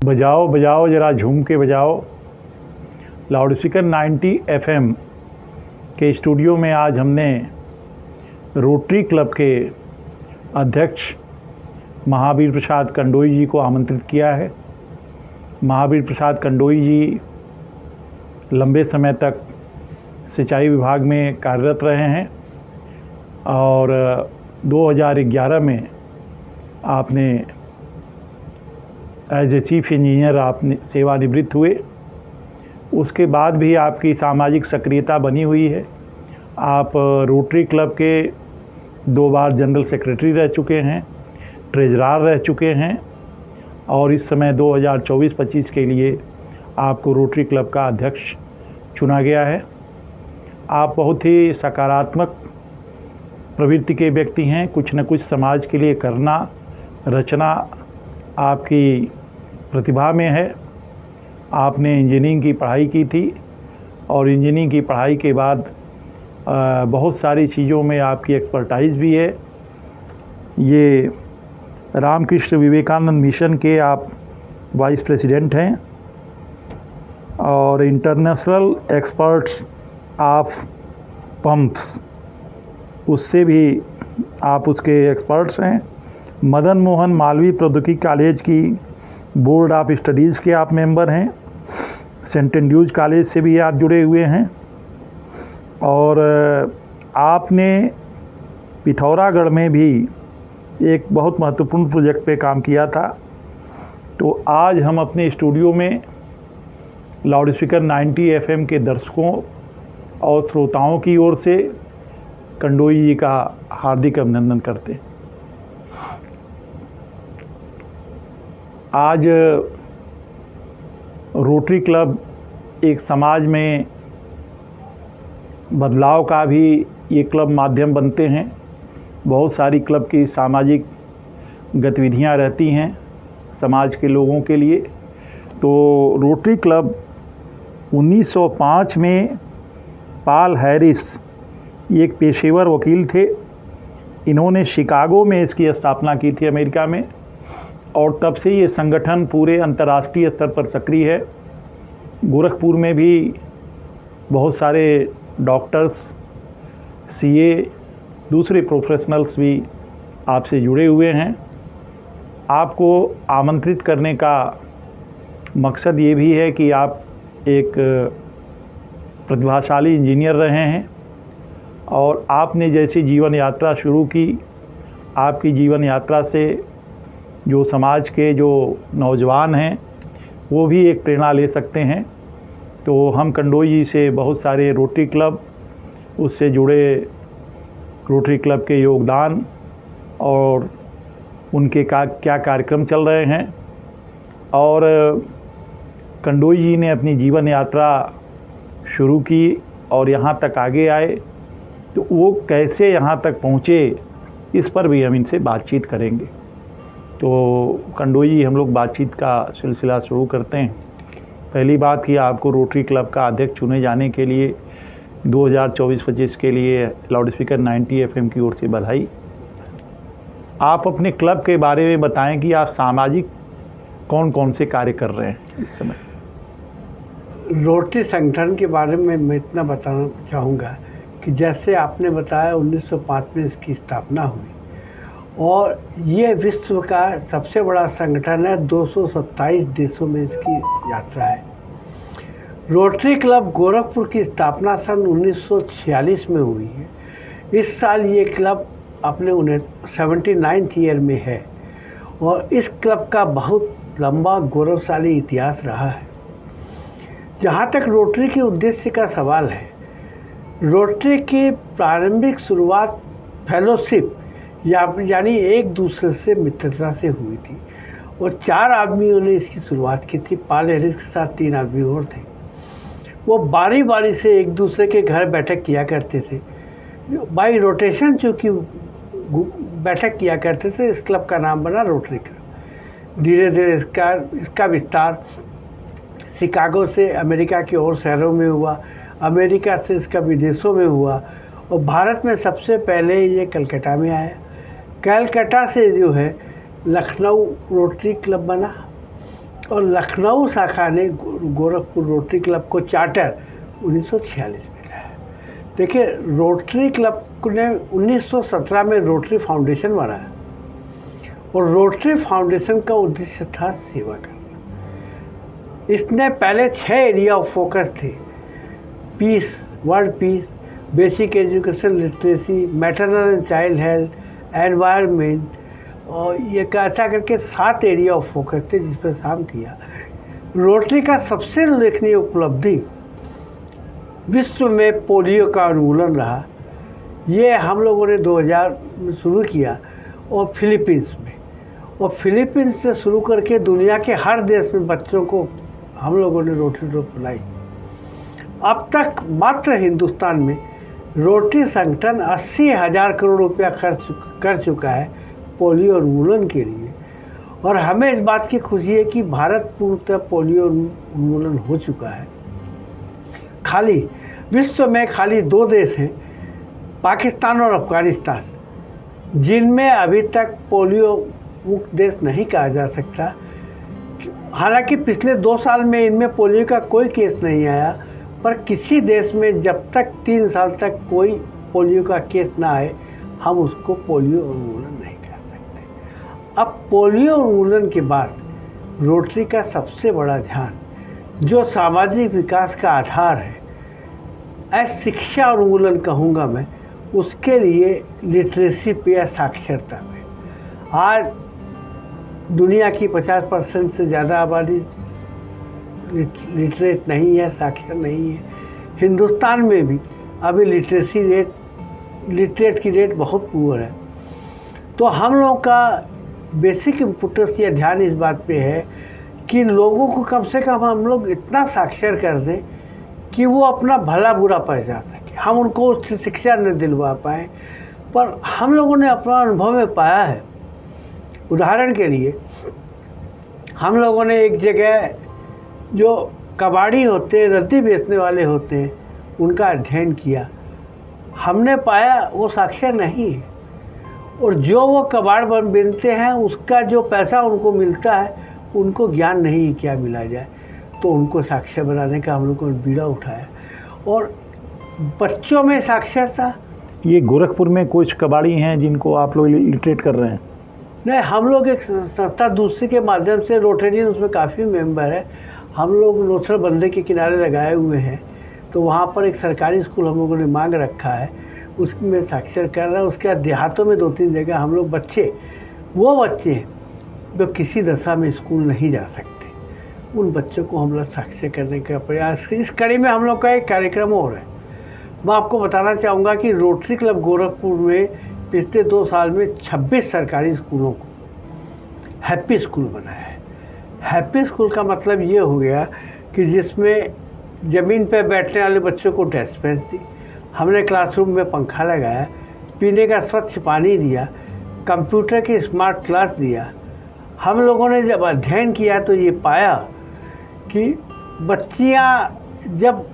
बजाओ बजाओ ज़रा झूम के बजाओ। लाउडस्पीकर 90 FM के स्टूडियो में आज हमने रोटरी क्लब के अध्यक्ष महावीर प्रसाद कंडोई जी को आमंत्रित किया है। महावीर प्रसाद कंडोई जी लंबे समय तक सिंचाई विभाग में कार्यरत रहे हैं और 2011 में आपने एज ए चीफ इंजीनियर आपने सेवानिवृत्त हुए। उसके बाद भी आपकी सामाजिक सक्रियता बनी हुई है। आप रोटरी क्लब के 2 बार जनरल सेक्रेटरी रह चुके हैं, ट्रेजरार रह चुके हैं और इस समय 2024-25 के लिए आपको रोटरी क्लब का अध्यक्ष चुना गया है। आप बहुत ही सकारात्मक प्रवृत्ति के व्यक्ति हैं। कुछ न कुछ समाज के लिए करना, रचना आपकी प्रतिभा में है। आपने इंजीनियरिंग की पढ़ाई की थी और इंजीनियरिंग की पढ़ाई के बाद बहुत सारी चीज़ों में आपकी एक्सपर्टाइज़ भी है। ये रामकृष्ण विवेकानंद मिशन के आप वाइस प्रेसिडेंट हैं और इंटरनेशनल एक्सपर्ट्स ऑफ पंप्स उससे भी आप उसके एक्सपर्ट्स हैं। मदन मोहन मालवीय प्रौद्योगिकी कॉलेज की बोर्ड ऑफ स्टडीज़ के आप मेंबर हैं। सेंट एंड्रूज कॉलेज से भी आप जुड़े हुए हैं और आपने पिथौरागढ़ में भी एक बहुत महत्वपूर्ण प्रोजेक्ट पे काम किया था। तो आज हम अपने स्टूडियो में लाउडस्पीकर 90 FM के दर्शकों और श्रोताओं की ओर से कंडोई जी का हार्दिक अभिनंदन करते हैं। आज रोटरी क्लब एक समाज में बदलाव का भी ये क्लब माध्यम बनते हैं। बहुत सारी क्लब की सामाजिक गतिविधियां रहती हैं समाज के लोगों के लिए। तो रोटरी क्लब 1905 में पॉल हैरिस एक पेशेवर वकील थे। इन्होंने शिकागो में इसकी स्थापना की थी अमेरिका में और तब से ये संगठन पूरे अंतर्राष्ट्रीय स्तर पर सक्रिय है। गोरखपुर में भी बहुत सारे डॉक्टर्स, CA, दूसरे प्रोफेशनल्स भी आपसे जुड़े हुए हैं। आपको आमंत्रित करने का मकसद ये भी है कि आप एक प्रतिभाशाली इंजीनियर रहे हैं और आपने जैसी जीवन यात्रा शुरू की, आपकी जीवन यात्रा से जो समाज के जो नौजवान हैं वो भी एक प्रेरणा ले सकते हैं। तो हम कंडोई जी से बहुत सारे रोटरी क्लब, उससे जुड़े रोटरी क्लब के योगदान और उनके क्या कार्यक्रम चल रहे हैं और कंडोई जी ने अपनी जीवन यात्रा शुरू की और यहाँ तक आगे आए, तो वो कैसे यहाँ तक पहुँचे इस पर भी हम इनसे बातचीत करेंगे। तो कंडोई जी, हम लोग बातचीत का सिलसिला शुरू करते हैं। पहली बात कि आपको रोटरी क्लब का अध्यक्ष चुने जाने के लिए 2024-25 के लिए लाउडस्पीकर 90 FM की ओर से बधाई। आप अपने क्लब के बारे में बताएं कि आप सामाजिक कौन कौन से कार्य कर रहे हैं इस समय। रोटरी संगठन के बारे में मैं इतना बताना चाहूँगा कि जैसे आपने बताया 1905 में इसकी स्थापना हुई और ये विश्व का सबसे बड़ा संगठन है। 227 देशों में इसकी यात्रा है। रोटरी क्लब गोरखपुर की स्थापना सन 1946 में हुई है। इस साल ये क्लब अपने 79th ईयर में है और इस क्लब का बहुत लंबा गौरवशाली इतिहास रहा है। जहाँ तक रोटरी के उद्देश्य का सवाल है, रोटरी की प्रारंभिक शुरुआत फेलोशिप यानी एक दूसरे से मित्रता से हुई थी और 4 आदमियों ने इसकी शुरुआत की थी। पॉल हैरिस के साथ 3 आदमी और थे। वो बारी बारी से एक दूसरे के घर बैठक किया करते थे, बाई रोटेशन चूँकि बैठक किया करते थे। इस क्लब का नाम बना रोटरी क्लब। धीरे धीरे इसका विस्तार शिकागो से अमेरिका के और शहरों में हुआ, अमेरिका से इसका विदेशों में हुआ और भारत में सबसे पहले ये कलकत्ता में आया। कलकत्ता से जो है लखनऊ रोटरी क्लब बना और लखनऊ शाखा ने गोरखपुर रोटरी क्लब को चार्टर 1946 में दिया है। देखिए, रोटरी क्लब ने 1917 में रोटरी फाउंडेशन बनाया और रोटरी फाउंडेशन का उद्देश्य था सेवा करना। इसने पहले 6 एरिया ऑफ फोकस थे: peace, world peace, basic education, literacy, maternal and child health, environment, और ये ऐसा करके 7 एरिया ऑफ फोकस थे जिस पर काम किया। रोटरी का सबसे उल्लेखनीय उपलब्धि विश्व में पोलियो का उन्मूलन रहा। ये हम लोगों ने 2000 में शुरू किया और फिलीपींस में, और फिलीपींस से शुरू करके दुनिया के हर देश में बच्चों को हम लोगों ने रोटरी ड्रॉप पिलाई। अब तक मात्र हिंदुस्तान में रोटरी संगठन 80,000 करोड़ रुपया खर्च कर चुका है पोलियो उन्मूलन के लिए, और हमें इस बात की खुशी है कि भारत पूर्णतः पोलियो उन्मूलन हो चुका है। खाली विश्व में खाली 2 देश हैं, पाकिस्तान और अफगानिस्तान, जिनमें अभी तक पोलियो मुक्त देश नहीं कहा जा सकता। हालांकि पिछले 2 साल में इनमें पोलियो का कोई केस नहीं आया, पर किसी देश में जब तक 3 साल तक कोई पोलियो का केस ना आए, हम उसको पोलियो उन्मूलन नहीं कर सकते। अब पोलियो उन्मूलन के बाद रोटरी का सबसे बड़ा ध्यान, जो सामाजिक विकास का आधार है, शिक्षा उन्मूलन कहूँगा मैं, उसके लिए लिटरेसी पे या साक्षरता में। आज दुनिया की 50% से ज़्यादा आबादी लिटरेट नहीं है, साक्षर नहीं है। हिंदुस्तान में भी अभी लिटरेट की रेट बहुत पुअर है। तो हम लोगों का बेसिक इम्पोर्टेंस या ध्यान इस बात पे है कि लोगों को कम से कम हम लोग इतना साक्षर कर दें कि वो अपना भला बुरा पहचान सके। हम उनको उच्च शिक्षा न दिलवा पाएँ, पर हम लोगों ने अपना अनुभव में पाया है। उदाहरण के लिए, हम लोगों ने एक जगह जो कबाड़ी होते हैं, रद्दी बेचने वाले होते हैं, उनका अध्ययन किया। हमने पाया वो साक्षर नहीं है, और जो वो कबाड़ बीनते हैं उसका जो पैसा उनको मिलता है, उनको ज्ञान नहीं है क्या मिला जाए। तो उनको साक्षर बनाने का हम लोगों ने बीड़ा उठाया, और बच्चों में साक्षरता। ये गोरखपुर में कुछ कबाड़ी हैं जिनको आप लोग लिटरेट कर रहे हैं? नहीं, हम लोग एक संस्था दूसरे के माध्यम से, रोटरी उसमें काफ़ी मेंबर है, हम लोग लोथर बंदे के किनारे लगाए हुए हैं। तो वहाँ पर एक सरकारी स्कूल हम लोगों ने मांग रखा है, उसमें साक्षर कर रहा है। उसके बाद देहातों में 2-3 जगह हम लोग वो बच्चे जो किसी दशा में स्कूल नहीं जा सकते, उन बच्चों को हम लोग साक्षर करने का प्रयास। इस कड़ी में हम लोग का एक कार्यक्रम और है। मैं आपको बताना चाहूँगा कि रोटरी क्लब गोरखपुर में पिछले 2 साल में 26 सरकारी स्कूलों को हैप्पी स्कूल बनाया है। हैप्पी स्कूल का मतलब ये हो गया कि जिसमें ज़मीन पर बैठने वाले बच्चों को डेस्क बेंच दी, हमने क्लासरूम में पंखा लगाया, पीने का स्वच्छ पानी दिया, कंप्यूटर की स्मार्ट क्लास दिया। हम लोगों ने जब अध्ययन किया तो ये पाया कि बच्चियाँ जब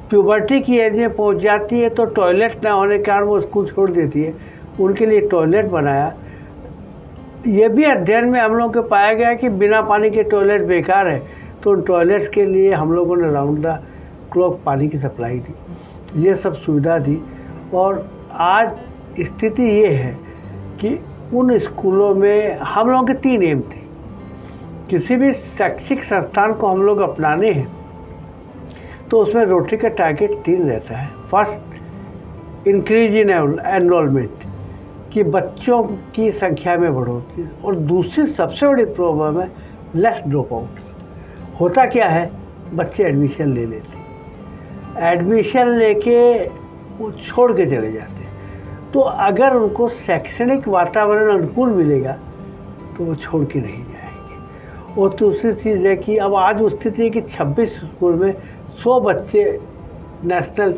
प्यूबर्टी की एज में पहुँच जाती है तो टॉयलेट ना होने के कारण वो स्कूल छोड़ देती है। उनके लिए टॉयलेट बनाया। ये भी अध्ययन में हम लोगों को पाया गया कि बिना पानी के टॉयलेट बेकार है, तो उन टॉयलेट्स के लिए हम लोगों ने राउंड द क्लॉक पानी की सप्लाई दी, ये सब सुविधा दी। और आज स्थिति ये है कि उन स्कूलों में हम लोगों के 3 एम थे। किसी भी शैक्षिक संस्थान को हम लोग अपनाने हैं तो उसमें रोटरी का टारगेट 3 रहता है। फर्स्ट, इंक्रीज इन एनरोलमेंट, कि बच्चों की संख्या में बढ़ोतरी, और दूसरी सबसे बड़ी प्रॉब्लम है लेस ड्रॉप आउट। होता क्या है, बच्चे एडमिशन ले लेते, एडमिशन लेके वो छोड़ के चले जाते हैं। तो अगर उनको शैक्षणिक वातावरण अनुकूल मिलेगा तो वो छोड़ के नहीं जाएंगे। और दूसरी चीज़ है कि अब आज स्थिति है कि 26 स्कूल में 100 बच्चे नेशनल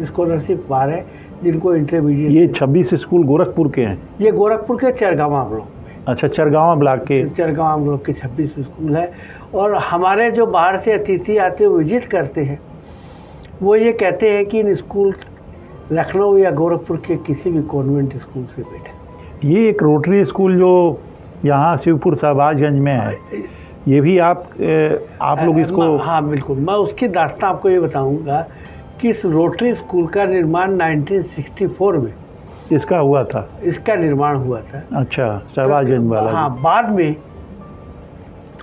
स्कॉलरशिप पा रहे हैं जिनको इंटरमीडिएट। ये 26 स्कूल गोरखपुर के हैं? ये गोरखपुर के चरगावा ब्लॉक में। अच्छा, चरगावा ब्लॉक के? चरगावा ब्लॉक के 26 स्कूल है। और हमारे जो बाहर से अतिथि आते हैं विजिट करते हैं, वो ये कहते हैं कि इन स्कूल लखनऊ या गोरखपुर के किसी भी कॉन्वेंट स्कूल से बेटर। ये एक रोटरी स्कूल जो यहाँ शिवपुर शहबाजगंज में है, ये भी आप लोग इसको। हाँ बिल्कुल, मैं उसकी दास्तां आपको ये बताऊंगा कि इस रोटरी स्कूल का निर्माण 1964 में इसका हुआ था। इसका निर्माण हुआ था। अच्छा, शहबाजगंज वाला। हाँ, बाद में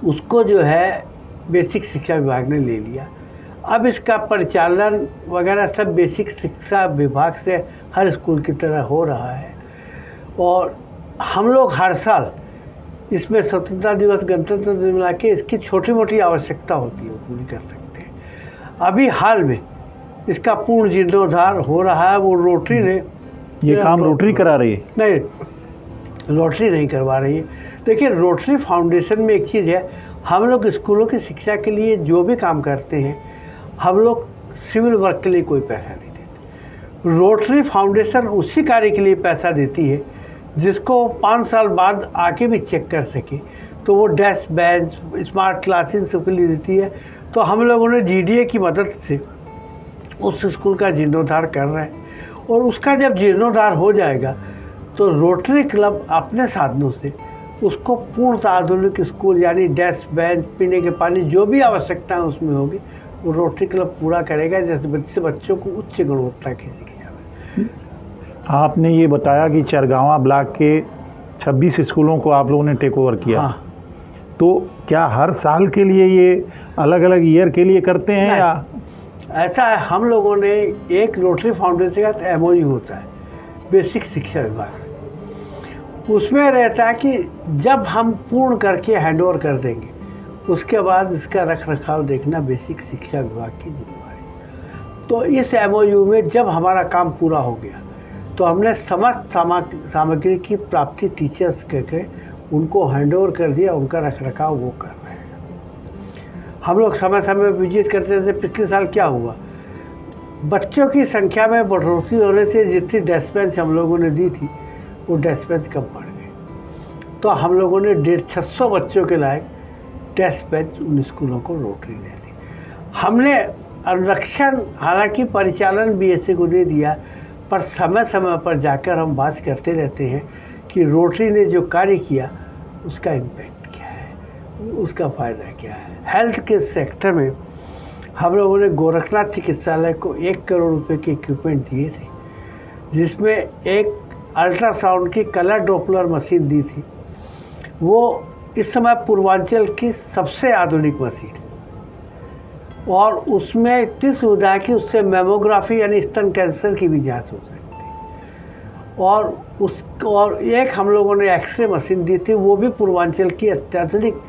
उसको जो है बेसिक शिक्षा विभाग ने ले लिया। अब इसका परिचालन वगैरह सब बेसिक शिक्षा विभाग से हर स्कूल की तरह हो रहा है। और हम लोग हर साल इसमें स्वतंत्रता दिवस, गणतंत्र दिवस मिला के इसकी छोटी मोटी आवश्यकता होती है वो पूरी कर सकते हैं। अभी हाल में इसका पूर्ण जीर्णोद्धार हो रहा है। वो रोटरी ने ये काम रोटरी करा रही है? नहीं, रोटरी नहीं करवा रही है। देखिए, रोटरी फाउंडेशन में एक चीज़ है, हम लोग स्कूलों की शिक्षा के लिए जो भी काम करते हैं, हम लोग सिविल वर्क के लिए कोई पैसा नहीं देते। रोटरी फाउंडेशन उसी कार्य के लिए पैसा देती है जिसको 5 साल बाद आके भी चेक कर सके। तो वो डेस्क, बेंच, स्मार्ट क्लासेस सबके लिए देती है। तो हम लोगों ने GDA की मदद से उस स्कूल का जीर्णोद्धार कर रहे हैं। और उसका जब जीर्णोद्धार हो जाएगा तो रोटरी क्लब अपने साधनों से उसको पूर्ण आधुनिक स्कूल, यानी डेस्क, बेंच, पीने के पानी, जो भी आवश्यकताएं उसमें होगी, वो रोटरी क्लब पूरा करेगा, जैसे बच्चों को उच्च गुणवत्ता की शिक्षा मिले। आपने ये बताया कि चरगावा ब्लॉक के 26 स्कूलों को आप लोगों ने टेक ओवर किया। हाँ। तो क्या हर साल के लिए ये अलग अलग ईयर के लिए करते हैं या? ऐसा है, हम लोगों ने एक रोटरी फाउंडेशन का MOU होता है बेसिक शिक्षा विभाग से। उसमें रहता है कि जब हम पूर्ण करके हैंडओवर कर देंगे, उसके बाद इसका रख रखाव देखना बेसिक शिक्षा विभाग की जिम्मेदारी। तो इस MOU में जब हमारा काम पूरा हो गया तो हमने समस्त सामग्री की प्राप्ति टीचर्स के उनको हैंडओवर कर दिया। उनका रख रखाव वो कर रहे हैं। हम लोग समय समय विजिट करते थे। पिछले साल क्या हुआ, बच्चों की संख्या में बढ़ोतरी होने से जितनी डेस्क बेंच हम लोगों ने दी थी वो डेस्क बेंच कम पड़ गए। तो हम लोगों ने 650 बच्चों के लायक डेस्क बेंच उन स्कूलों को रोटरी दे दी। हमने अनुरक्षण, हालांकि परिचालन BSA को दे दिया, पर समय समय पर जाकर हम बात करते रहते हैं कि रोटरी ने जो कार्य किया उसका इम्पैक्ट क्या है, उसका फ़ायदा क्या है। हेल्थ के सेक्टर में हम लोगों ने गोरखनाथ चिकित्सालय को 1 करोड़ रुपए के इक्विपमेंट दिए थे, जिसमें एक अल्ट्रासाउंड की कलर डॉपलर मशीन दी थी। वो इस समय पूर्वांचल की सबसे आधुनिक मशीन है और उसमें इतनी सुविधा है कि उससे मेमोग्राफी यानी स्तन कैंसर की भी जांच हो सकती है। और एक हम लोगों ने एक्सरे मशीन दी थी, वो भी पूर्वांचल की अत्याधुनिक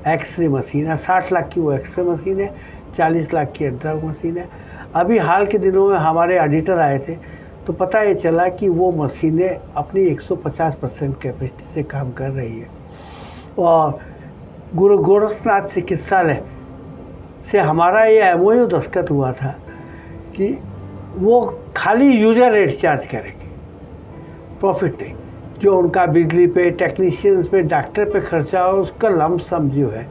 एक्सरे मशीन है। 60 लाख की वो एक्सरे मशीन है, 40 लाख की अल्ट्रा मशीन है। अभी हाल के दिनों में हमारे ऑडिटर आए थे तो पता ये चला कि वो मशीनें अपनी 150% कैपेसिटी से काम कर रही है। और गुरु गोरखनाथ चिकित्सालय से हमारा ये MOU दस्तखत हुआ था कि वो खाली यूजर रेट चार्ज करेंगे, प्रॉफिट नहीं। जो उनका बिजली पे, टेक्नीशियंस पे, डॉक्टर पे खर्चा हो, उसका लम सम जो है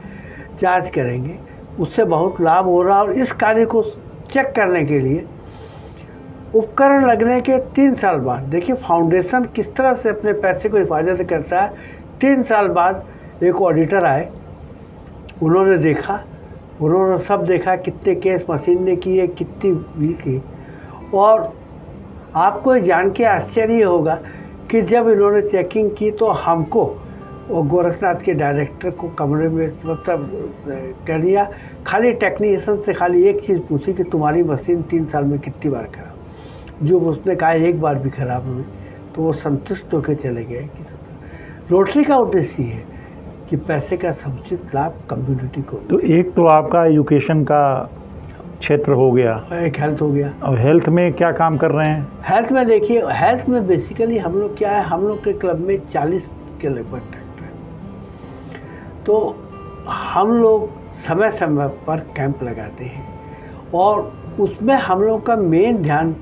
चार्ज करेंगे। उससे बहुत लाभ हो रहा है। और इस कार्य को चेक करने के लिए उपकरण लगने के 3 साल बाद, देखिए फाउंडेशन किस तरह से अपने पैसे को हिफाजत करता है। 3 साल बाद एक ऑडिटर आए, उन्होंने देखा, उन्होंने सब देखा, कितने केस मशीन ने किए, कितनी भी की। और आपको जान के आश्चर्य होगा कि जब इन्होंने चेकिंग की तो हमको और गोरखनाथ के डायरेक्टर को कमरे में मतलब कर दिया। खाली टेक्नीशियन से खाली एक चीज़ पूछी कि तुम्हारी मशीन 3 साल में कितनी बार खराब। जो उसने कहा एक बार भी खराब हुई तो वो संतुष्ट होकर चले गए। कि रोटरी का उद्देश्य है कि पैसे का समुचित लाभ कम्युनिटी को। तो एक तो आपका एजुकेशन का क्षेत्र हो गया, एक हेल्थ हो गया। और हेल्थ में क्या काम कर रहे हैं? हेल्थ में देखिए, हेल्थ में बेसिकली हम लोग क्या है, हम लोग के क्लब में 40 के लगभग डॉक्टर हैं। तो हम लोग समय समय पर कैंप लगाते हैं और उसमें हम लोग का मेन ध्यान,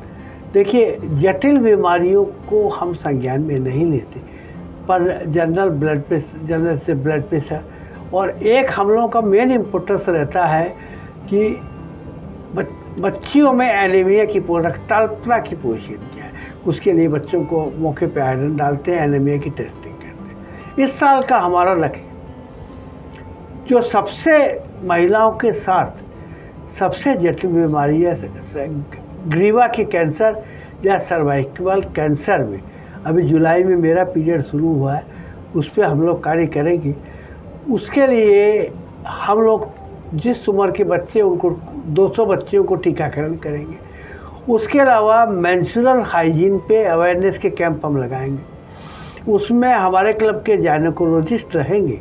देखिए जटिल बीमारियों को हम संज्ञान में नहीं लेते, पर जनरल से ब्लड प्रेशर। और एक हम लोगों का मेन इम्पोर्टेंस रहता है कि बच्चियों में एनीमिया की रक्ताल्पता की पोजीशन क्या है। उसके लिए बच्चों को मौके पे आयरन डालते हैं, एनीमिया की टेस्टिंग करते हैं। इस साल का हमारा लक्ष्य जो सबसे महिलाओं के साथ सबसे जटिल बीमारी है ग्रीवा के कैंसर या सर्वाइकल कैंसर में। अभी जुलाई में मेरा पीरियड शुरू हुआ है, उस पर हम लोग कार्य करेंगे। उसके लिए हम लोग जिस उम्र के बच्चे उनको 200 बच्चों को टीकाकरण करेंगे। उसके अलावा मेंस्ट्रुअल हाइजीन पे अवेयरनेस के कैंप हम लगाएंगे। उसमें हमारे क्लब के गायनेकोलॉजिस्ट रहेंगे।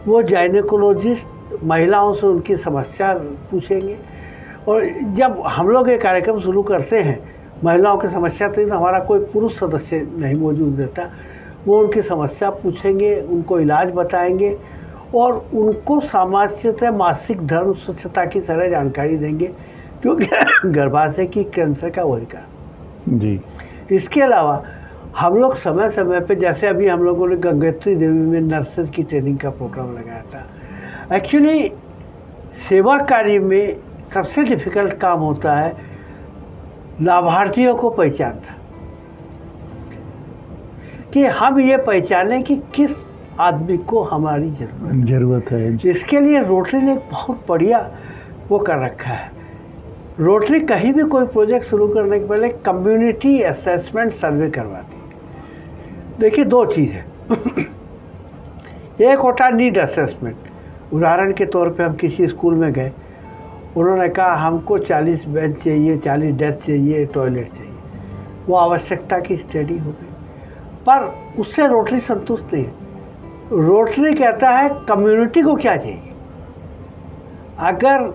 वो गायनेकोलॉजिस्ट महिलाओं से उनकी समस्या पूछेंगे, और जब हम लोग ये कार्यक्रम शुरू करते हैं महिलाओं की समस्या, तो हमारा कोई पुरुष सदस्य नहीं मौजूद रहता। वो उनकी समस्या पूछेंगे, उनको इलाज बताएंगे और उनको सामान्यतः मासिक धर्म स्वच्छता की तरह जानकारी देंगे, क्योंकि गर्भाशय की कैंसर का वही कारण जी। इसके अलावा हम लोग समय समय पे, जैसे अभी हम लोगों ने गंगोत्री देवी में नर्सेज की ट्रेनिंग का प्रोग्राम लगाया था। एक्चुअली सेवा कार्य में सबसे डिफ़िकल्ट काम होता है लाभार्थियों को पहचानना, कि हम ये पहचानें कि किस आदमी को हमारी ज़रूरत है। इसके लिए रोटरी ने एक बहुत बढ़िया वो कर रखा है। रोटरी कहीं भी कोई प्रोजेक्ट शुरू करने के पहले कम्युनिटी असेसमेंट सर्वे करवाती है। देखिए, दो चीज़ है। एक होता नीड असेसमेंट। उदाहरण के तौर पे हम किसी स्कूल में गए, उन्होंने कहा हमको 40 बेंच चाहिए, 40 डेस्क चाहिए, टॉयलेट चाहिए। वो आवश्यकता की स्टडी हो गई, पर उससे रोटरी संतुष्ट नहीं है। रोटरी कहता है कम्युनिटी को क्या चाहिए। अगर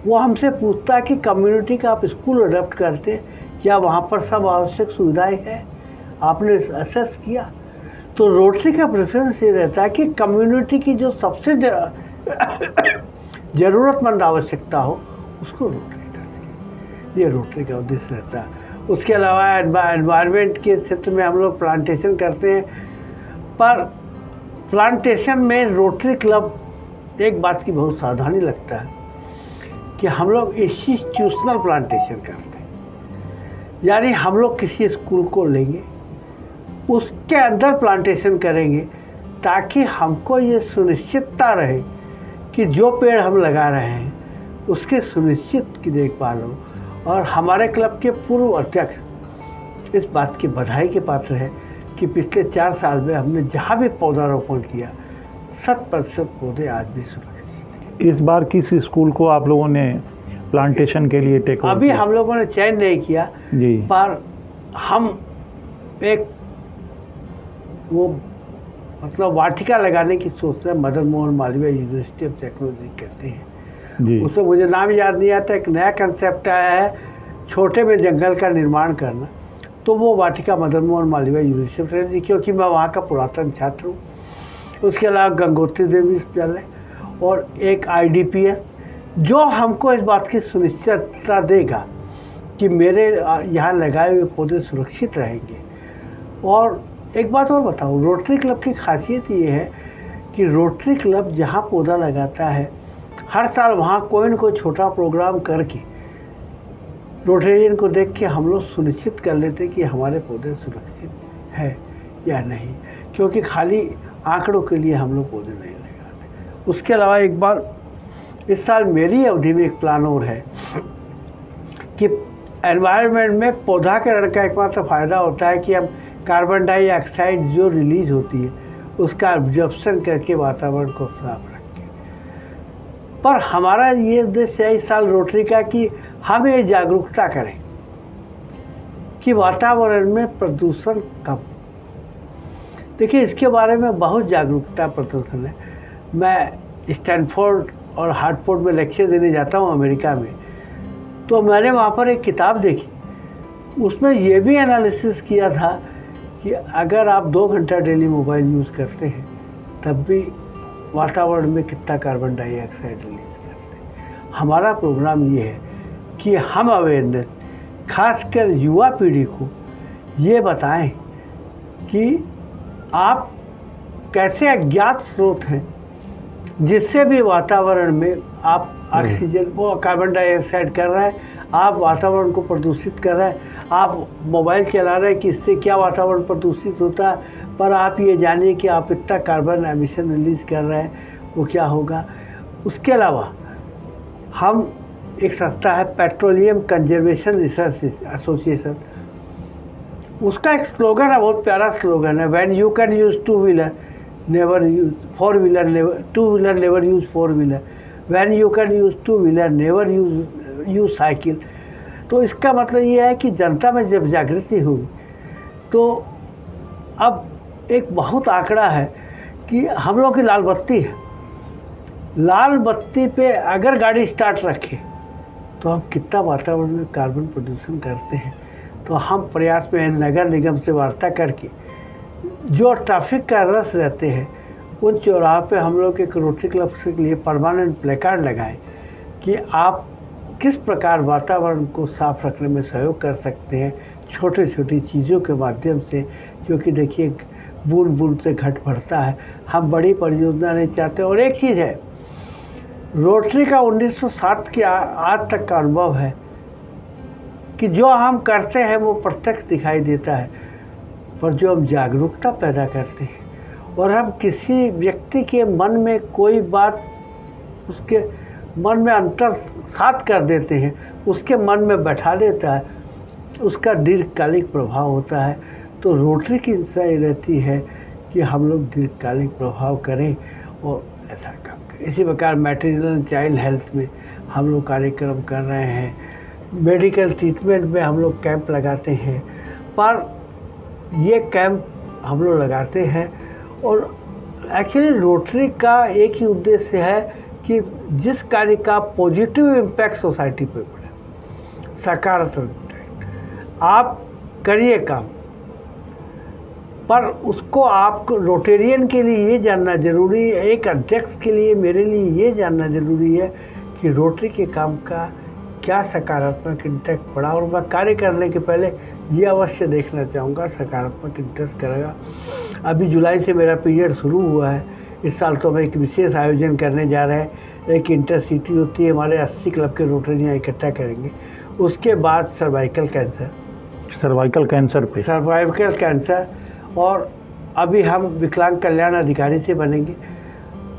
वो हमसे पूछता है कि कम्युनिटी का आप स्कूल अडॉप्ट करते, क्या वहाँ पर सब आवश्यक सुविधाएं हैं, आपने असेस किया, तो रोटरी का प्रेफरेंस ये रहता है कि कम्युनिटी की जो सबसे ज़रूरतमंद आवश्यकता हो उसको रोटरी करती है। ये रोटरी का उद्देश्य रहता है। उसके अलावा एनवायरनमेंट के क्षेत्र में हम लोग प्लांटेशन करते हैं, पर प्लांटेशन में रोटरी क्लब एक बात की बहुत सावधानी लगता है कि हम लोग इंस्टीट्यूशनल प्लांटेशन करते हैं। यानी हम लोग किसी स्कूल को लेंगे, उसके अंदर प्लांटेशन करेंगे, ताकि हमको ये सुनिश्चितता रहे कि जो पेड़ हम लगा रहे हैं उसके सुनिश्चित की देखभाल हो। और हमारे क्लब के पूर्व अध्यक्ष इस बात की बधाई के पात्र है कि पिछले 4 साल में हमने जहाँ भी पौधारोपण किया 100% पौधे आज भी सुरक्षित। इस बार किस स्कूल को आप लोगों ने प्लांटेशन के लिए टेक ओवर अभी किया? हम लोगों ने चयन नहीं किया जी, पर हम एक वो मतलब वाटिका लगाने की सोच रहे हैं। Madan Mohan Malaviya university of technology कहते हैं जी। उसमें, मुझे नाम याद नहीं आता। एक नया कंसेप्ट आया है छोटे में जंगल का निर्माण करना, तो वो वाटिका Madan Mohan Malaviya university of technology, क्योंकि मैं वहाँ का पुरातन छात्र हूँ। उसके अलावा गंगोत्री देवी विश्वविद्यालय और एक IDPS, जो हमको इस बात की सुनिश्चितता देगा कि मेरे यहाँ लगाए हुए पौधे सुरक्षित रहेंगे। और एक बात और बताऊँ, रोटरी क्लब की खासियत ये है कि रोटरी क्लब जहाँ पौधा लगाता है, हर साल वहाँ कोई न कोई छोटा प्रोग्राम करके रोटेरियन को देख के हम लोग सुनिश्चित कर लेते कि हमारे पौधे सुरक्षित है या नहीं, क्योंकि खाली आंकड़ों के लिए हम लोग पौधे नहीं लगाते। उसके अलावा एक बार इस साल मेरी अवधि में एक प्लान और है कि एनवायरनमेंट में पौधाकरण का एकमात्र फ़ायदा होता है कि हम कार्बन डाइऑक्साइड जो रिलीज होती है उसका एब्जॉर्प्शन करके वातावरण को साफ रखें। पर हमारा ये उद्देश्य है इस साल रोटरी का कि हम ये जागरूकता करें कि वातावरण में प्रदूषण कम। देखिए, इसके बारे में बहुत जागरूकता प्रदर्शन है। मैं स्टैनफोर्ड और हार्टफोर्ड में लेक्चर देने जाता हूँ अमेरिका में, तो मैंने वहाँ पर एक किताब देखी, उसमें ये भी एनालिसिस किया था कि अगर आप 2 घंटा डेली मोबाइल यूज़ करते हैं तब भी वातावरण में कितना कार्बन डाइऑक्साइड रिलीज करते हैं। हमारा प्रोग्राम ये है कि हम अवेयरनेस खासकर युवा पीढ़ी को ये बताएं कि आप कैसे अज्ञात स्रोत हैं जिससे भी वातावरण में आप ऑक्सीजन वो कार्बन डाइऑक्साइड कर रहे हैं, आप वातावरण को प्रदूषित कर रहे हैं। आप मोबाइल चला रहे हैं कि इससे क्या वातावरण प्रदूषित होता है, पर आप ये जानिए कि आप इतना कार्बन एमिशन रिलीज कर रहे हैं। वो क्या होगा। उसके अलावा हम एक संस्था है पेट्रोलियम कंजर्वेशन रिसर्च एसोसिएशन, उसका एक स्लोगन है, बहुत प्यारा स्लोगन है, when you can use two wheeler never use four wheeler, two wheeler never use four wheeler, when you can use two wheeler never use cycle. तो इसका मतलब ये है कि जनता में जब जागृति हुई तो अब एक बहुत आंकड़ा है कि हम लोग की लाल बत्ती है, लाल बत्ती पे अगर गाड़ी स्टार्ट रखे तो हम कितना वातावरण में कार्बन प्रदूषण करते हैं। तो हम प्रयास में हैं नगर निगम से वार्ता करके जो ट्रैफिक का रस रहते हैं उन चौराहे पे हम लोग एक रोटरी क्लब के लिए परमानेंट प्लेकार्ड लगाएं कि आप किस प्रकार वातावरण को साफ रखने में सहयोग कर सकते हैं छोटी छोटी चीज़ों के माध्यम से, क्योंकि देखिए बूंद बूंद से घट बढ़ता है। हम बड़ी परियोजना नहीं चाहते। और एक चीज़ है, रोटरी का 1907 के आज तक का अनुभव है कि जो हम करते हैं वो प्रत्यक्ष दिखाई देता है, पर जो हम जागरूकता पैदा करते हैं और हम किसी व्यक्ति के मन में कोई बात उसके मन में अंतर सात कर देते हैं, उसके मन में बैठा देता है, उसका दीर्घकालिक प्रभाव होता है। तो रोटरी की इच्छा ये रहती है कि हम लोग दीर्घकालिक प्रभाव करें और ऐसा काम करें। इसी प्रकार मैटरनल एंड चाइल्ड हेल्थ में हम लोग कार्यक्रम कर रहे हैं, मेडिकल ट्रीटमेंट में हम लोग कैंप लगाते हैं। पर ये कैंप हम लोग लगाते हैं और एक्चुअली रोटरी का एक ही उद्देश्य है कि जिस कार्य का पॉजिटिव इम्पैक्ट सोसाइटी पे पड़े, सकारात्मक, आप करिए काम, पर उसको आपको रोटेरियन के लिए ये जानना जरूरी है, एक अध्यक्ष के लिए मेरे लिए ये जानना जरूरी है कि रोटरी के काम का क्या सकारात्मक इंटरेस्ट पड़ा। और मैं कार्य करने के पहले ये अवश्य देखना चाहूँगा सकारात्मक इंटरेस्ट करेगा। अभी जुलाई से मेरा पीरियड शुरू हुआ है। इस साल तो हम एक विशेष आयोजन करने जा रहे हैं। एक इंटरसिटी होती है, हमारे 80 क्लब के रोटरियाँ इकट्ठा करेंगे। उसके बाद सर्वाइकल कैंसर और अभी हम विकलांग कल्याण अधिकारी से बनेंगे।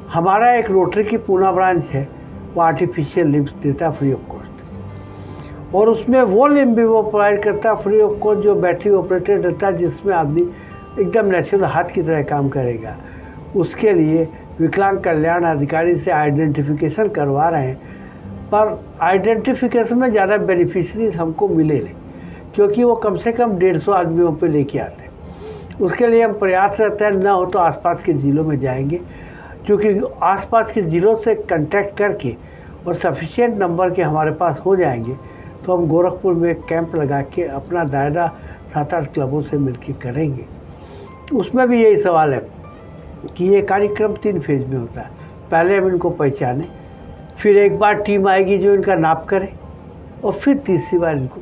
हमारा एक रोटरी की पूना ब्रांच है, वो आर्टिफिशियल लिम्स देता फ्री ऑफ कॉस्ट, और उसमें वो लिम्ब भी वो प्रोवाइड करता फ्री ऑफ कॉस्ट जो बैटरी ऑपरेटेड रहता है, जिसमें आदमी एकदम नेचुरल हाथ की तरह काम करेगा। उसके लिए विकलांग कल्याण अधिकारी से आइडेंटिफिकेशन करवा रहे हैं, पर आइडेंटिफिकेशन में ज़्यादा बेनिफिशरीज हमको मिले नहीं, क्योंकि वो कम से कम 150 आदमियों पे लेके आते हैं। उसके लिए हम प्रयास रहते हैं, ना हो तो आसपास के ज़िलों में जाएंगे, क्योंकि आसपास के ज़िलों से कांटेक्ट करके और सफिशिएंट नंबर के हमारे पास हो जाएंगे तो हम गोरखपुर में एक कैंप लगा के अपना दायरा 7-8 क्लबों से मिलकर करेंगे। उसमें भी यही सवाल है कि ये कार्यक्रम 3 फेज में होता है। पहले हम इनको पहचानें, फिर एक बार टीम आएगी जो इनका नाप करे, और फिर तीसरी बार इनको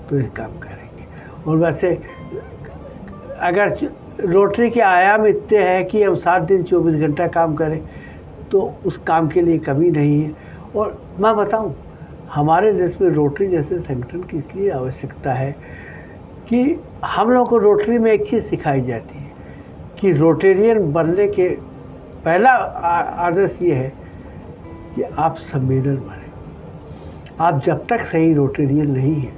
तो ये काम करेंगे। और वैसे अगर रोटरी के आयाम इतने हैं कि हम 7 दिन 24 घंटा काम करें तो उस काम के लिए कमी नहीं है। और मैं बताऊं, हमारे देश में रोटरी जैसे संगठन की इसलिए आवश्यकता है कि हम लोगों को रोटरी में एक चीज़ सिखाई जाती है कि रोटेरियन बनने के पहला आदेश ये है कि आप संवेदन बने। आप जब तक सही रोटेरियन नहीं है,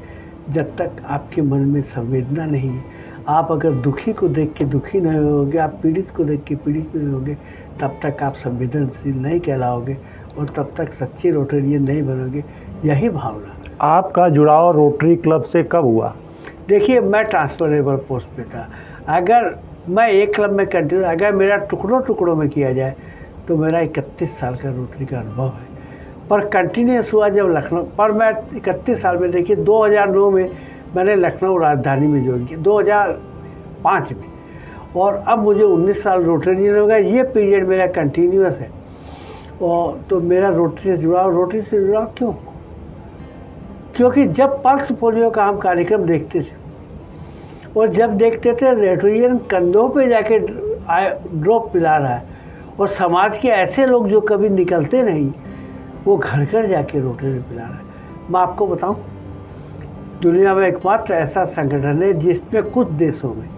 जब तक आपके मन में संवेदना नहीं है, आप अगर दुखी को देख के दुखी नहीं होगे, आप पीड़ित को देख के पीड़ित नहीं होगे, तब तक आप संवेदनशील नहीं कहलाओगे और तब तक सच्चे रोटेरियन नहीं बनोगे। यही भावना। आपका जुड़ाव रोटरी क्लब से कब हुआ? देखिए, मैं ट्रांसफरेबल पोस्ट पे था। अगर मैं एक क्लब में कंटिन्यू, अगर मेरा टुकड़ों में किया जाए तो मेरा 31 साल का रोटरी का अनुभव है। पर कंटिन्यूस हुआ जब लखनऊ, पर मैं 31 साल में, देखिए 2009 में मैंने लखनऊ राजधानी में ज्वाइन किया, 2005 में, और अब मुझे 19 साल रोटरियन हो गया। ये पीरियड मेरा कंटिन्यूस है। और तो मेरा रोटरी से जुड़ाव क्यों? क्योंकि जब पल्स पोलियो का हम कार्यक्रम देखते थे और जब देखते थे रोटेरियन कंधों पे जाके ड्रॉप पिला रहा है, और समाज के ऐसे लोग जो कभी निकलते नहीं, वो घर घर जाके रोटेरियन पिला रहा है। मैं आपको बताऊं, दुनिया में एकमात्र ऐसा संगठन है जिसमें कुछ देशों में,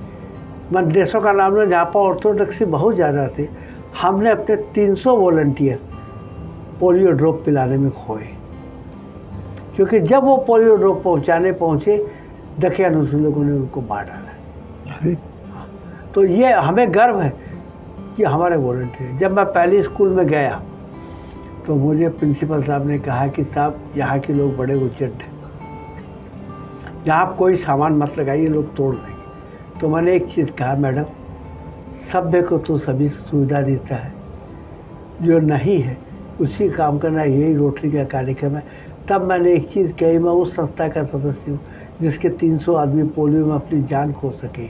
मैं देशों का नाम नहीं, जहाँ पर ऑर्थोडॉक्सी बहुत ज़्यादा थे, हमने अपने 300 वॉलंटियर पोलियो ड्रॉप पिलाने में खोए, क्योंकि जब वो पोलियो ड्रॉप पहुँचे दकियानूसी लोगों ने उनको मार डाला। अरे तो ये हमें गर्व है कि हमारे वॉलंटियर। जब मैं पहली स्कूल में गया तो मुझे प्रिंसिपल साहब ने कहा कि साहब यहाँ के लोग बड़े उज्जट हैं, यहाँ आप कोई सामान मत लगाइए, लोग तोड़ देंगे। तो मैंने एक चीज़ कहा, मैडम सभ्य को तो सभी सुविधा देता है, जो नहीं है उसी काम करना, यही रोटरी का कार्यक्रम है। तब मैंने एक चीज़ कही, मैं उस संस्था का सदस्य हूँ जिसके 300 आदमी पोलियो में अपनी जान खो सके।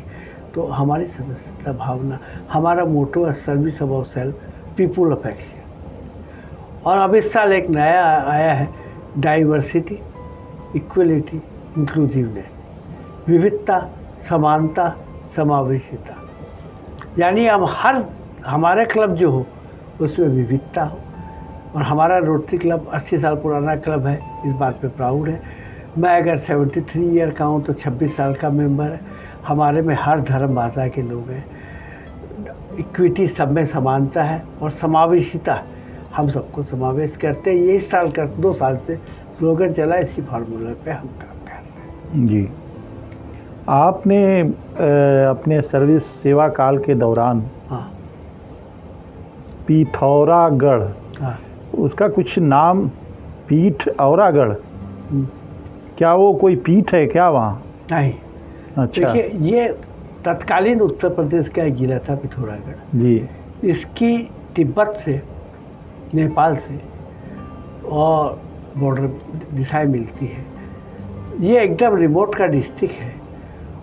तो हमारी सदस्यता भावना, हमारा मोटो है service about self, people of action. और अब इस साल एक नया आया है, डाइवर्सिटी, इक्वलिटी, इंक्लूसिवनेस, विविधता, समानता, समावेशिता। यानी हम हमारे क्लब जो हो उसमें विविधता हो। और हमारा रोटरी क्लब 80 साल पुराना क्लब है, इस बात पे प्राउड है। मैं अगर 73 ईयर का हूँ तो 26 साल का मेंबर है। हमारे में हर धर्म भाषा के लोग हैं। इक्विटी, सब में समानता है, और समावेशिता, हम सबको समावेश करते हैं। ये इस साल का 2 साल से स्लोगन चला, इसी फार्मूले पे हम काम कर रहे हैं। जी, आपने अपने सर्विस सेवा काल के दौरान हाँ पिथौरागढ़, हाँ उसका कुछ नाम, पिथौरागढ़, क्या वो कोई पीठ है क्या वहाँ? नहीं, अच्छा देखिए ये तत्कालीन उत्तर प्रदेश का एक जिला था पिथौरागढ़ जी। इसकी तिब्बत से, नेपाल से और बॉर्डर दिशाएं मिलती है। ये एकदम रिमोट का डिस्ट्रिक्ट है।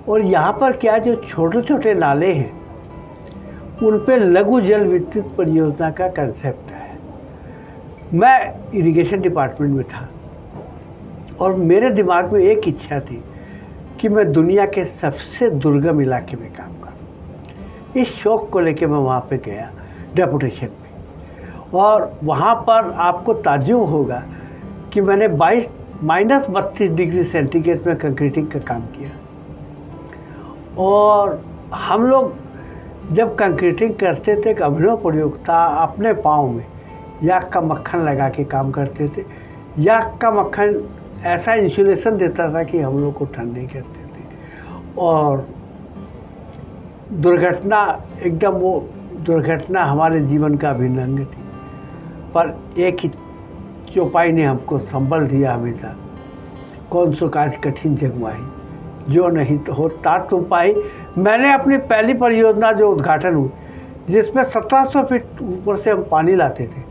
और यहाँ पर क्या, जो छोटे छोटे नाले हैं उन पे लघु जल विद्युत परियोजना का कंसेप्ट है। मैं इरिगेशन डिपार्टमेंट में था और मेरे दिमाग में एक इच्छा थी कि मैं दुनिया के सबसे दुर्गम इलाके में काम करूं। इस शौक को लेके मैं वहाँ पे गया डेपुटेशन में, और वहाँ पर आपको ताज्जुब होगा कि मैंने -32 डिग्री सेंटीग्रेड में कंक्रीटिंग का काम किया। और हम लोग जब कंक्रीटिंग करते थे, एक अभिनव प्रयोग था, अपने पाँव में याक का मक्खन लगा के काम करते थे। याक का मक्खन ऐसा इंसुलेशन देता था कि हम लोग को ठंड नहीं करते थे। और दुर्घटना, एकदम वो दुर्घटना हमारे जीवन का अभिन्न अंग थी, पर एक ही चौपाई ने हमको संबल दिया हमेशा, कौन सो काज कठिन जगमाही, जो नहीं तो होता तुम पाई। मैंने अपनी पहली परियोजना जो उद्घाटन हुई, जिसमें 1700 फीट ऊपर से हम पानी लाते थे,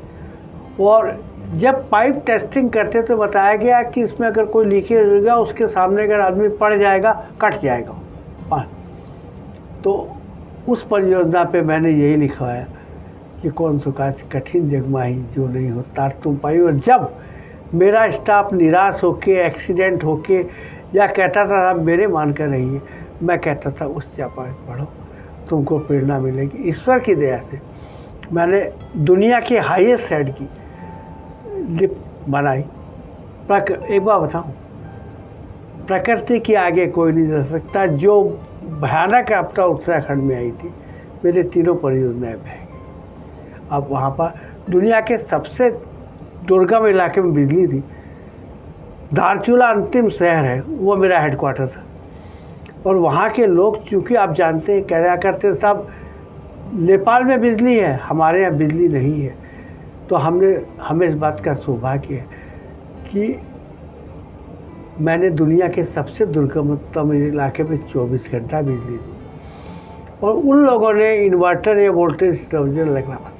और जब पाइप टेस्टिंग करते तो बताया गया कि इसमें अगर कोई लीकेज होगा, उसके सामने अगर आदमी पड़ जाएगा, कट जाएगा पानी। तो उस परियोजना पे मैंने यही लिखवाया कि कौन सो काज कठिन जगमाही, जो नहीं होता तुम पाई। और जब मेरा स्टाफ निराश होके, एक्सीडेंट होके या कहता था आप मेरे मान कर रहिए, मैं कहता था उस चापा पढ़ो, तुमको प्रेरणा मिलेगी। ईश्वर की दया से मैंने दुनिया के हाईएस्ट साइड की लिफ्ट बनाई। एक बार बताऊं, प्रकृति के आगे कोई नहीं जा सकता। जो भयानक आपदा उत्तराखंड में आई थी, मेरे 3 परियोजनाएं बह गई। अब वहाँ पर दुनिया के सबसे दुर्गम इलाके में बिजली थी। धारचूला अंतिम शहर है, वो मेरा हेडक्वार्टर था। और वहाँ के लोग, चूँकि आप जानते हैं क्या करते सब, नेपाल में बिजली है, हमारे यहाँ बिजली नहीं है। तो हमें इस बात का सौभाग्य है कि मैंने दुनिया के सबसे दुर्गमतम इलाके में 24 घंटा बिजली दी। और उन लोगों ने इन्वर्टर या वोल्टेज डिवीजन लगना पड़ता।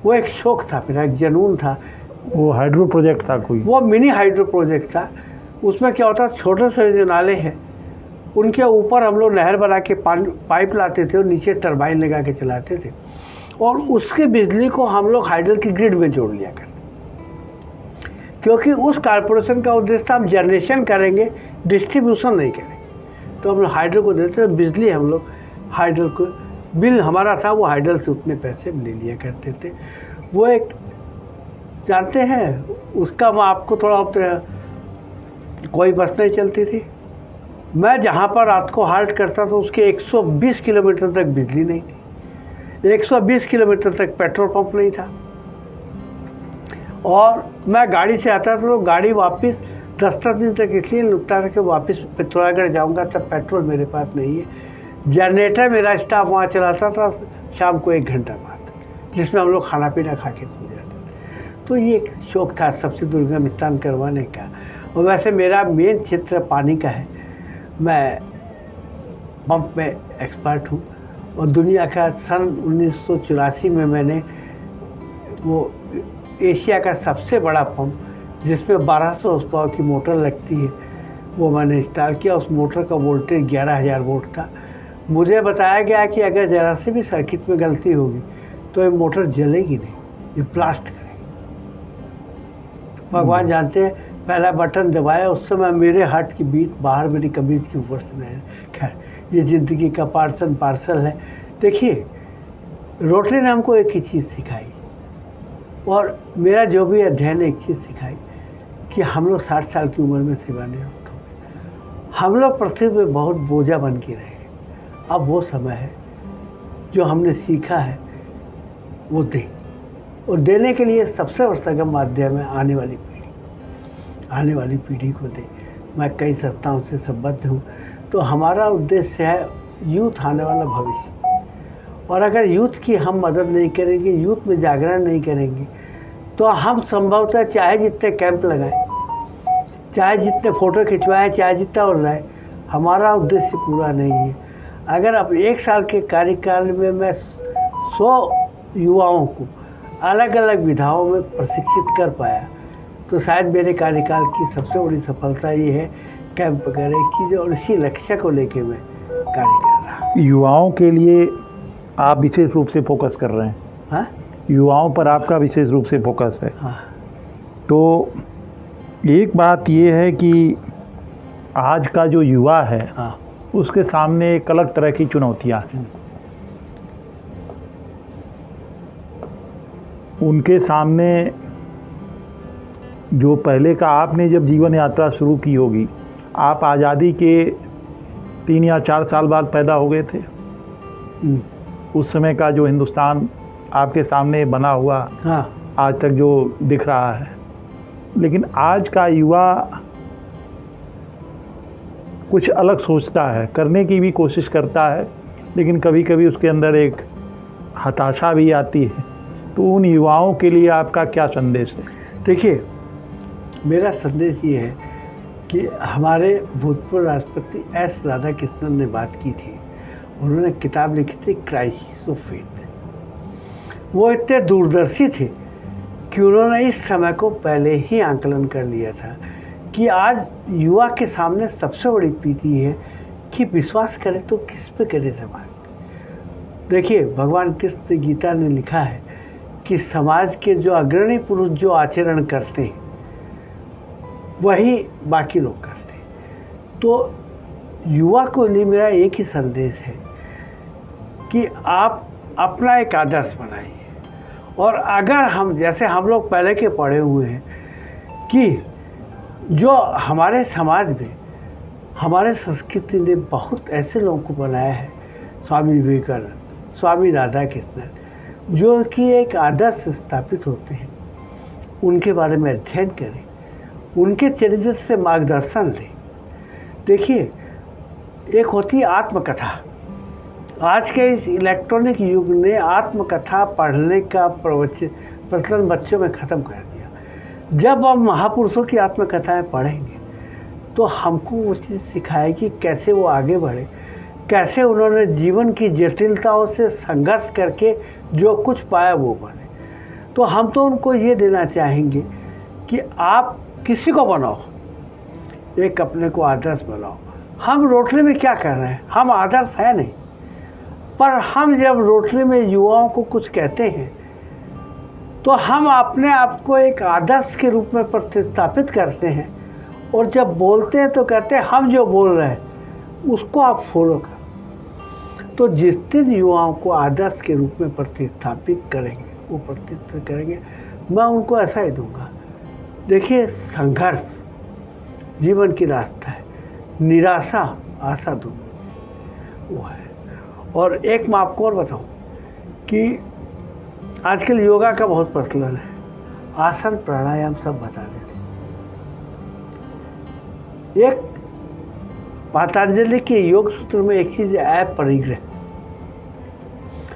वो एक शौक था मेरा, एक जुनून था। वो हाइड्रो प्रोजेक्ट था कोई? वो मिनी हाइड्रो प्रोजेक्ट था। उसमें क्या होता, छोटे से जो नाले हैं उनके ऊपर हम लोग नहर बना के पाइप लाते थे और नीचे टरबाइन लगा के चलाते थे, और उसके बिजली को हम लोग हाइडल की ग्रिड में जोड़ लिया करते। क्योंकि उस कारपोरेशन का उद्देश्य था हम जनरेशन करेंगे, डिस्ट्रीब्यूशन नहीं करेंगे। तो हम लोग हाइडल को देते थे बिजली, हम लोग हाइडल को, बिल हमारा था वो हाइडल से उतने पैसे ले लिया करते थे। वो एक जानते हैं उसका, मैं आपको थोड़ा, कोई बस नहीं चलती थी। मैं जहाँ पर रात को हाल्ट करता था उसके 120 किलोमीटर तक बिजली नहीं थी। 120 किलोमीटर तक पेट्रोल पंप नहीं था, और मैं गाड़ी से आता था तो गाड़ी वापस 10 दिन तक इसलिए रुकता था कि वापस पिथौरागढ़ जाऊंगा, तब पेट्रोल मेरे पास नहीं है। जनरेटर मेरा स्टाफ वहाँ चलाता था शाम को 1 घंटा बाद, जिसमें हम लोग खाना पीना खा के सो जाते। तो ये एक शौक था सबसे दुर्गम स्थान करवाने का। और वैसे मेरा मेन क्षेत्र पानी का है, मैं पंप में एक्सपर्ट हूँ, और दुनिया का सन 1984 में मैंने वो एशिया का सबसे बड़ा पंप जिसमें 1200 हॉर्स पावर की मोटर लगती है वो मैंने इंस्टॉल किया। उस मोटर का वोल्टेज 11,000 वोल्ट था। मुझे बताया गया कि अगर ज़रा से भी सर्किट में गलती होगी तो ये मोटर जलेगी नहीं, ये ब्लास्ट करेगी। भगवान जानते हैं, पहला बटन दबाया उस समय मेरे हार्ट की बीट बाहर मेरी कमीज के ऊपर से नहीं। खैर, ये ज़िंदगी का पार्सल है। देखिए, रोटरी ने हमको एक ही चीज़ सिखाई, और मेरा जो भी अध्ययन एक चीज़ सिखाई कि हम लोग 60 साल की उम्र में सेवानिवृत्त हो गए। हम लोग पृथ्वी पे बहुत बोझा बन के रहे। अब वो समय है जो हमने सीखा है वो दें, और देने के लिए सबसे सरगम माध्यम है आने वाली पीढ़ी को दें। मैं कई संस्थाओं से संबद्ध हूँ, तो हमारा उद्देश्य है यूथ आने वाला भविष्य, और अगर यूथ की हम मदद नहीं करेंगे, यूथ में जागरण नहीं करेंगे, तो हम संभवतः चाहे जितने कैंप लगाएं, चाहे जितने फ़ोटो खिंचवाएं, चाहे जितना और रहे, हमारा उद्देश्य पूरा नहीं है। अगर अब 1 साल के कार्यकाल में मैं 100 युवाओं को अलग अलग विधाओं में प्रशिक्षित कर पाया, तो शायद मेरे कार्यकाल की सबसे बड़ी सफलता ये है कैंप वगैरह की, और इसी लक्ष्य को लेके मैं कार्य कर रहा हूँ। युवाओं के लिए आप विशेष रूप से फोकस कर रहे हैं। हाँ, युवाओं पर आपका विशेष रूप से फोकस है। हाँ। तो एक बात ये है कि आज का जो युवा है, हाँ, उसके सामने एक अलग तरह की चुनौतियाँ हैं। उनके सामने जो पहले का आपने जब जीवन यात्रा शुरू की होगी, आप आज़ादी के 3 या 4 साल बाद पैदा हो गए थे। उस समय का जो हिंदुस्तान आपके सामने बना हुआ, हाँ, आज तक जो दिख रहा है, लेकिन आज का युवा कुछ अलग सोचता है, करने की भी कोशिश करता है, लेकिन कभी कभी उसके अंदर एक हताशा भी आती है। तो उन युवाओं के लिए आपका क्या संदेश है? देखिए, मेरा संदेश ये है कि हमारे भूतपूर्व राष्ट्रपति एस राधाकृष्णन ने बात की थी। उन्होंने किताब लिखी थी क्राइसिस ऑफ फेथ। वो इतने दूरदर्शी थे कि उन्होंने इस समय को पहले ही आंकलन कर लिया था कि आज युवा के सामने सबसे बड़ी पीढ़ी है कि विश्वास करे तो किस पे करे समाज। देखिए, भगवान कृष्ण गीता ने लिखा है कि समाज के जो अग्रणी पुरुष जो आचरण करते हैं वही बाकी लोग करते हैं। तो युवा को लिए मेरा एक ही संदेश है कि आप अपना एक आदर्श बनाइए, और अगर हम जैसे हम लोग पहले के पढ़े हुए हैं कि जो हमारे समाज में हमारे संस्कृति ने बहुत ऐसे लोगों को बनाया है, स्वामी विवेकानंद, स्वामी राधाकृष्णन, जो कि एक आदर्श स्थापित होते हैं, उनके बारे में अध्ययन करें, उनके चरित्र से मार्गदर्शन लें। देखिए, एक होती है आत्मकथा। आज के इस इलेक्ट्रॉनिक युग ने आत्मकथा पढ़ने का प्रचलन बच्चों में ख़त्म कर दिया। जब हम महापुरुषों की आत्मकथाएं पढ़ेंगे तो हमको वो चीज़ सिखाएगी कैसे वो आगे बढ़े, कैसे उन्होंने जीवन की जटिलताओं से संघर्ष करके जो कुछ पाया वो बने। तो हम तो उनको ये देना चाहेंगे कि आप किसी को बनाओ, एक अपने को आदर्श बनाओ। हम रोटरी में क्या कर रहे हैं? हम आदर्श है नहीं, पर हम जब रोटरी में युवाओं को कुछ कहते हैं तो हम अपने आप को एक आदर्श के रूप में प्रतिस्थापित करते हैं, और जब बोलते हैं तो कहते हैं हम जो बोल रहे हैं उसको आप फॉलो करो। तो जिस दिन युवाओं को आदर्श के रूप में प्रतिस्थापित करेंगे, वो प्रतिष्ठित करेंगे, मैं उनको ऐसा ही दूंगा। देखिए, संघर्ष जीवन की रास्ता है, निराशा आशा दूंगी वो है। और एक मैं आपको और बताऊं कि आजकल योगा का बहुत प्रचलन है, आसन प्राणायाम सब बता देते। एक पतंजलि के योग सूत्र में एक चीज़ है, अपरिग्रह।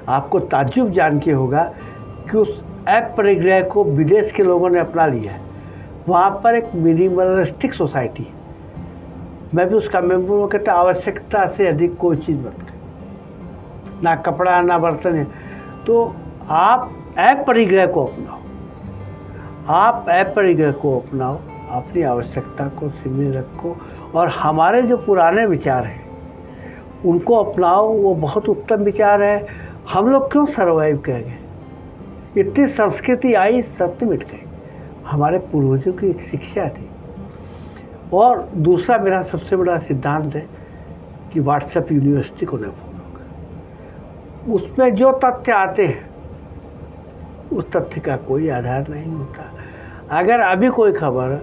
आपको ताज्जुब जान के होगा कि उस अपरिग्रह को विदेश के लोगों ने अपना लिया है। वहाँ पर एक मिनिमलिस्टिक सोसाइटी है, मैं भी उसका मेंबर हूँ। कहता आवश्यकता से अधिक कोई चीज़ मत करें, ना कपड़ा ना बर्तन है। तो आप अपरिग्रह को अपनाओ, आप अपरिग्रह को अपनाओ, अपनी आवश्यकता को सीमित रखो और हमारे जो पुराने विचार हैं उनको अपनाओ। वो बहुत उत्तम विचार है। हम लोग क्यों सर्वाइव कर गए? इतनी संस्कृति आई, सत्य मिट गए। हमारे पूर्वजों की एक शिक्षा थी। और दूसरा मेरा सबसे बड़ा सिद्धांत है कि व्हाट्सएप यूनिवर्सिटी को न भूलो। उसमें जो तथ्य आते हैं उस तथ्य का कोई आधार नहीं होता। अगर अभी कोई खबर,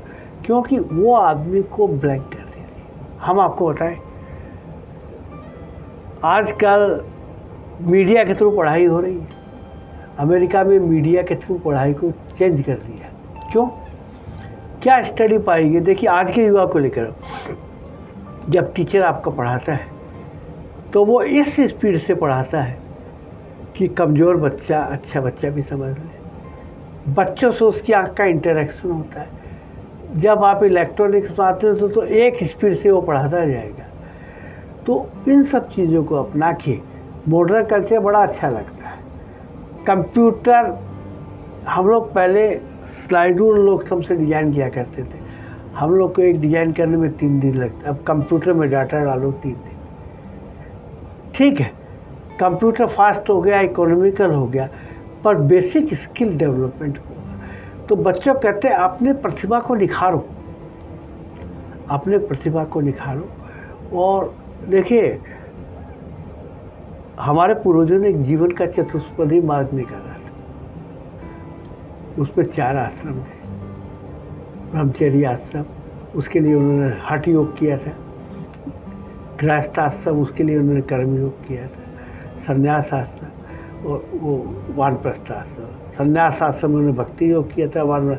क्योंकि वो आदमी को ब्लैंक कर देती। हम आपको बताएं, आजकल मीडिया के थ्रू पढ़ाई हो रही है। अमेरिका में मीडिया के थ्रू पढ़ाई को चेंज कर दिया। क्यों? क्या स्टडी पाएगी? देखिए आज के युवा को लेकर, जब टीचर आपका पढ़ाता है तो वो इस स्पीड से पढ़ाता है कि कमज़ोर बच्चा अच्छा बच्चा भी समझ ले। बच्चों से उसकी आँख का इंटरेक्शन होता है। जब आप इलेक्ट्रॉनिक्स में आते हो तो एक स्पीड से वो पढ़ाता जाएगा। तो इन सब चीज़ों को अपना के मॉडर्न कल्चर बड़ा अच्छा लगता है। कंप्यूटर, हम लोग पहले स्लाइड रूल लोग सबसे डिज़ाइन किया करते थे। हम लोग को एक डिज़ाइन करने में 3 दिन लगता। अब कंप्यूटर में डाटा डालो 3 दिन। ठीक है, कंप्यूटर फास्ट हो गया, इकोनॉमिकल हो गया, पर बेसिक स्किल डेवलपमेंट होगा। तो बच्चों कहते हैं अपने प्रतिभा को निखारो, अपने प्रतिभा को निखारो। और देखिए, हमारे पूर्वजों ने एक जीवन का चतुष्पदी मार्ग निकाला था। उसमें 4 आश्रम थे। ब्रह्मचर्य आश्रम, उसके लिए उन्होंने हठ योग किया था। गृहस्थ आश्रम, उसके लिए उन्होंने कर्म योग किया था। संन्यास आश्रम और वो वानप्रस्थ आश्रम। संन्यास आश्रम में उन्होंने भक्ति योग किया था।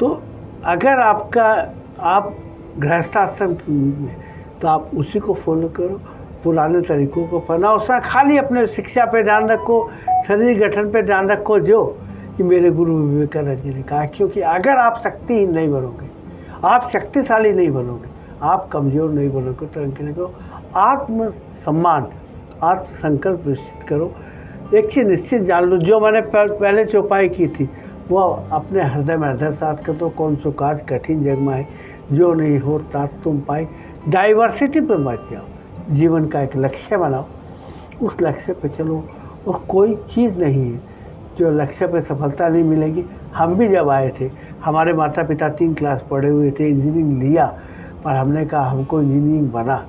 तो अगर आप गृहस्थ आश्रम में, तो आप उसी को फॉलो करो, पुराने तरीकों को अपनाओ। उसका खाली अपने शिक्षा पे ध्यान रखो, शरीर गठन पे ध्यान रखो, जो कि मेरे गुरु विवेकानंद जी ने कहा। क्योंकि अगर आप शक्तिहीन नहीं बनोगे, आप शक्तिशाली नहीं बनोगे, आप कमज़ोर नहीं बनोगे, तो आत्मसम्मान, आत्मसंकल्प निश्चित करो। एक चीज़ निश्चित जान लो, जो मैंने पहले चौपाई की थी, वो अपने हृदय में हृदय साथ कर दो। कौन सो काज कठिन जग में है, जो नहीं हो तात तुम पाई। डाइवर्सिटी पे मत जाओ, जीवन का एक लक्ष्य बनाओ, उस लक्ष्य पे चलो। और कोई चीज़ नहीं है जो लक्ष्य पे सफलता नहीं मिलेगी। हम भी जब आए थे, हमारे माता पिता 3 क्लास पढ़े हुए थे, इंजीनियरिंग लिया, पर हमने कहा हमको इंजीनियरिंग बना।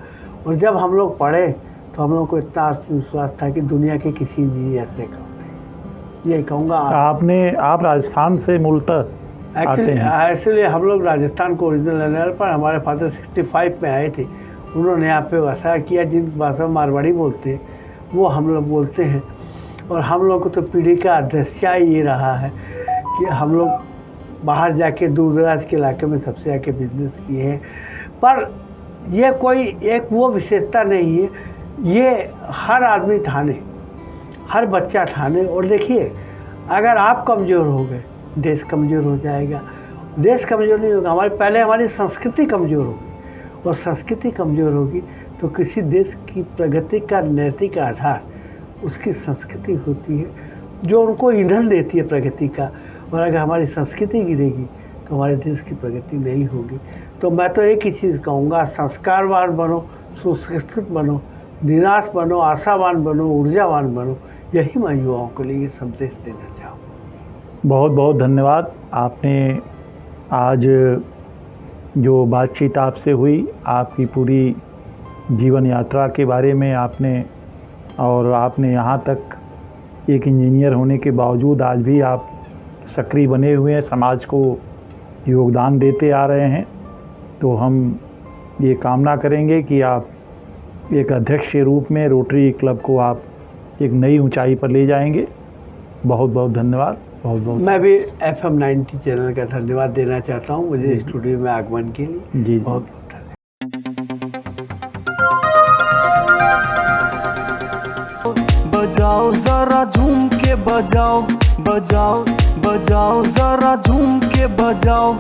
और जब हम लोग पढ़े तो हम लोग को इतना आत्मविश्वास था कि दुनिया के किसी इंजीनियर से कम नहीं। यही कहूँगा। आप राजस्थान से मूलतः आते हैं? एक्चुअली हम लोग राजस्थान को ओरिजिनल लेवल पर, हमारे फादर 65 में आए थे। उन्होंने यहाँ पे वसा किया। जिन भाषा में मारवाड़ी बोलते हैं वो हम लोग बोलते हैं। और हम लोग को तो पीढ़ी का दृश्य ये रहा है कि हम लोग बाहर जाके दूर दराज के इलाके में सबसे आके बिजनेस किए हैं। पर यह कोई एक वो विशेषता नहीं है, ये हर आदमी ठाने, हर बच्चा ठाने। और देखिए, अगर आप कमज़ोर हो गए, देश कमज़ोर हो जाएगा। देश कमज़ोर नहीं होगा, हमारी संस्कृति कमज़ोर होगी। और संस्कृति कमज़ोर होगी तो किसी देश की प्रगति का नैतिक आधार उसकी संस्कृति होती है, जो उनको ईंधन देती है प्रगति का। और अगर हमारी संस्कृति गिरेगी तो हमारे देश की प्रगति नहीं होगी। तो मैं तो एक ही चीज़ कहूँगा, संस्कारवान बनो, सुशिक्षित बनो, निराश बनो, आशावान बनो, ऊर्जावान बनो। यही मैं युवाओं के लिए संदेश देना चाहूँ। बहुत बहुत धन्यवाद। आपने आज जो बातचीत आपसे हुई, आपकी पूरी जीवन यात्रा के बारे में आपने यहाँ तक एक इंजीनियर होने के बावजूद आज भी आप सक्रिय बने हुए हैं, समाज को योगदान देते आ रहे हैं। तो हम ये कामना करेंगे कि आप एक अध्यक्ष के रूप में रोटरी क्लब को आप एक नई ऊंचाई पर ले जाएंगे। बहुत बहुत धन्यवाद। बहुत बहुत मैं भी FM 90 चैनल का धन्यवाद देना चाहता हूँ मुझे जी। स्टूडियो में आगमन के लिए। जी बहुत जी। बजाओ जरा झूम के बजाओ, बजाओ बजाओ जरा झूम के बजाओ।